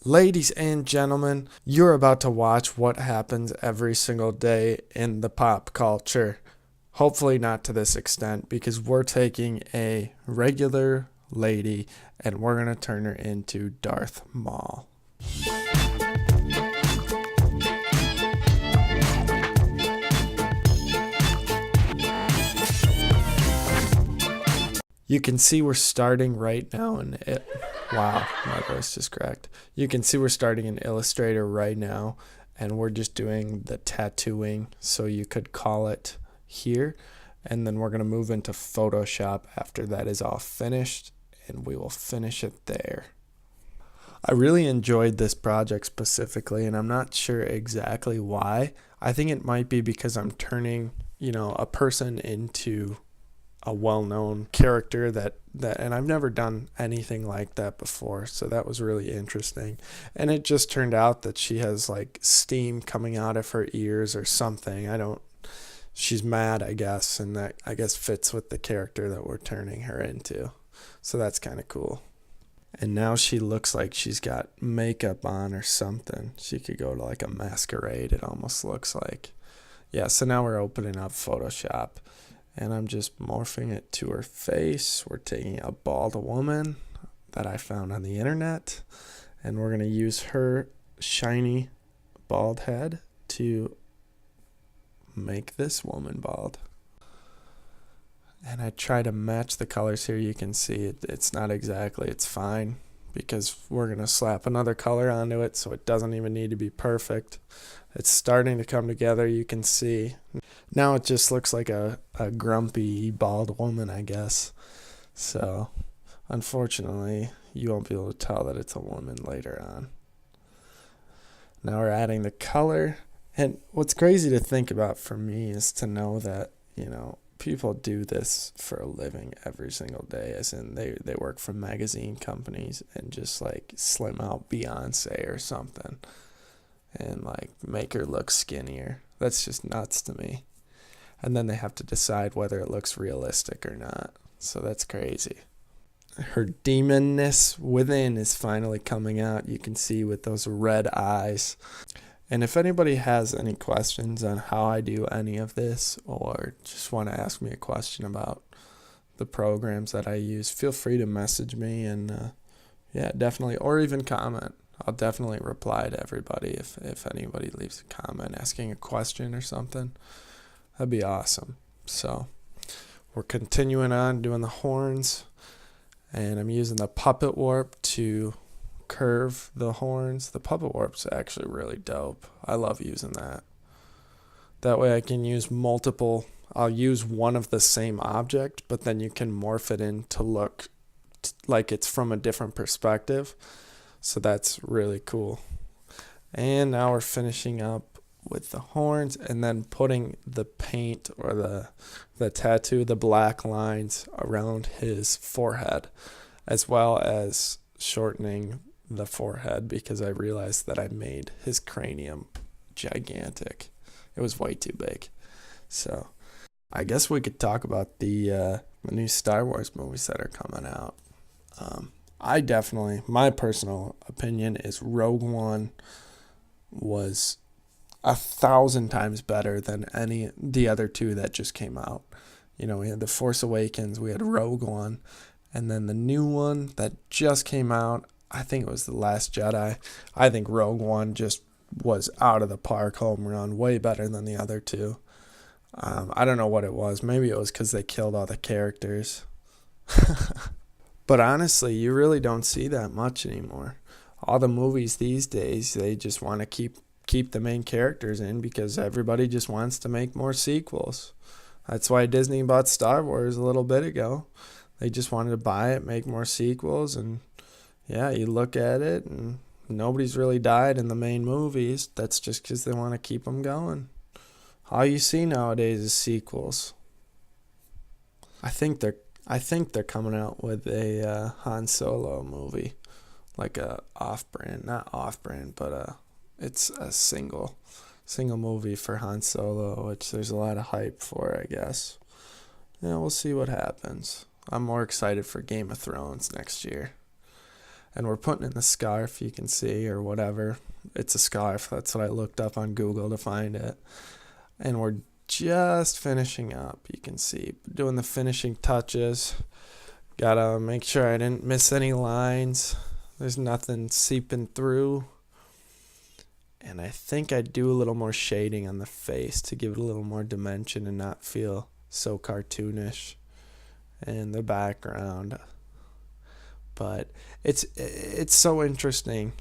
Ladies and gentlemen, you're about to watch what happens every single day in the pop culture. Hopefully, not to this extent, because we're taking a regular lady and we're going to turn her into Darth Maul. You can see we're starting right now in it. Wow, my voice just cracked. You can see we're starting in Illustrator right now, and we're just doing the tattooing, so you could call it here. And then we're going to move into Photoshop after that is all finished, and we will finish it there. I really enjoyed this project specifically, and I'm not sure exactly why. I think it might be because I'm turning, a person into a well-known character that and I've never done anything like that before, so that was really interesting. And it just turned out that she has like steam coming out of her ears or something. She's mad, I guess, and that I guess fits with the character that we're turning her into. So that's kind of cool. And now she looks like she's got makeup on or something. She could go to like a masquerade, it almost looks like. Yeah, so now we're opening up Photoshop. And I'm just morphing it to her face. We're taking a bald woman that I found on the internet, and we're going to use her shiny bald head to make this woman bald. And I try to match the colors here. You can see it's not exactly, it's fine, because we're going to slap another color onto it, so it doesn't even need to be perfect. It's starting to come together, you can see. Now it just looks like a grumpy, bald woman, I guess. So, unfortunately, you won't be able to tell that it's a woman later on. Now we're adding the color. And what's crazy to think about for me is to know that, people do this for a living every single day, as in they work for magazine companies and just like slim out Beyonce or something and like make her look skinnier. That's just nuts to me. And then they have to decide whether it looks realistic or not. So that's crazy. Her demonness within is finally coming out. You can see with those red eyes. And if anybody has any questions on how I do any of this, or just want to ask me a question about the programs that I use, feel free to message me and definitely, or even comment. I'll definitely reply to everybody if anybody leaves a comment asking a question or something. That'd be awesome. So we're continuing on doing the horns, and I'm using the puppet warp to curve the horns. The puppet warp's actually really dope. I love using that. That way I can use multiple. I'll use one of the same object, but then you can morph it in to look like it's from a different perspective. So that's really cool. And now we're finishing up with the horns and then putting the paint or the tattoo, the black lines around his forehead, as well as shortening the forehead, because I realized that I made his cranium gigantic. It was way too big. So I guess we could talk about the new Star Wars movies that are coming out. My personal opinion is Rogue One was 1,000 times better than the other two that just came out. We had The Force Awakens, we had Rogue One, and then the new one that just came out, I think it was The Last Jedi. I think Rogue One just was out of the park, home run, way better than the other two. I don't know what it was. Maybe it was because they killed all the characters. But honestly, you really don't see that much anymore. All the movies these days, they just want to keep the main characters in because everybody just wants to make more sequels. That's why Disney bought Star Wars a little bit ago. They just wanted to buy it, make more sequels, and you look at it and nobody's really died in the main movies. That's just because they want to keep them going. All you see nowadays is sequels. I think they're coming out with a Han Solo movie, like a not off-brand, but it's a single movie for Han Solo, which there's a lot of hype for, I guess. We'll see what happens. I'm more excited for Game of Thrones next year. and we're putting in the scarf, you can see, or whatever. It's a scarf. That's what I looked up on Google to find it. And we're just finishing up. You can see, doing the finishing touches. Gotta make sure I didn't miss any lines. There's nothing seeping through. And I think I'd do a little more shading on the face to give it a little more dimension and not feel so cartoonish. And the background. But it's so interesting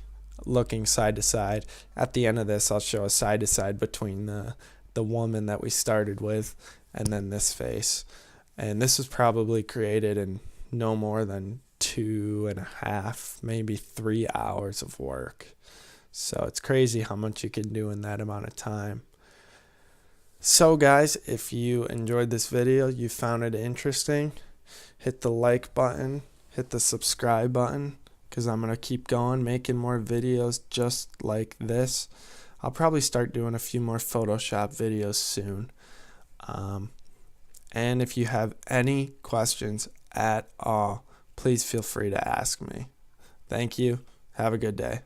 looking side to side. At the end of this, I'll show a side to side between the woman that we started with and then this face. And this was probably created in no more than 2.5, maybe 3 hours of work. So it's crazy how much you can do in that amount of time. So guys, if you enjoyed this video, you found it interesting, hit the like button, hit the subscribe button, because I'm going to keep going, making more videos just like this. I'll probably start doing a few more Photoshop videos soon. And if you have any questions at all, please feel free to ask me. Thank you. Have a good day.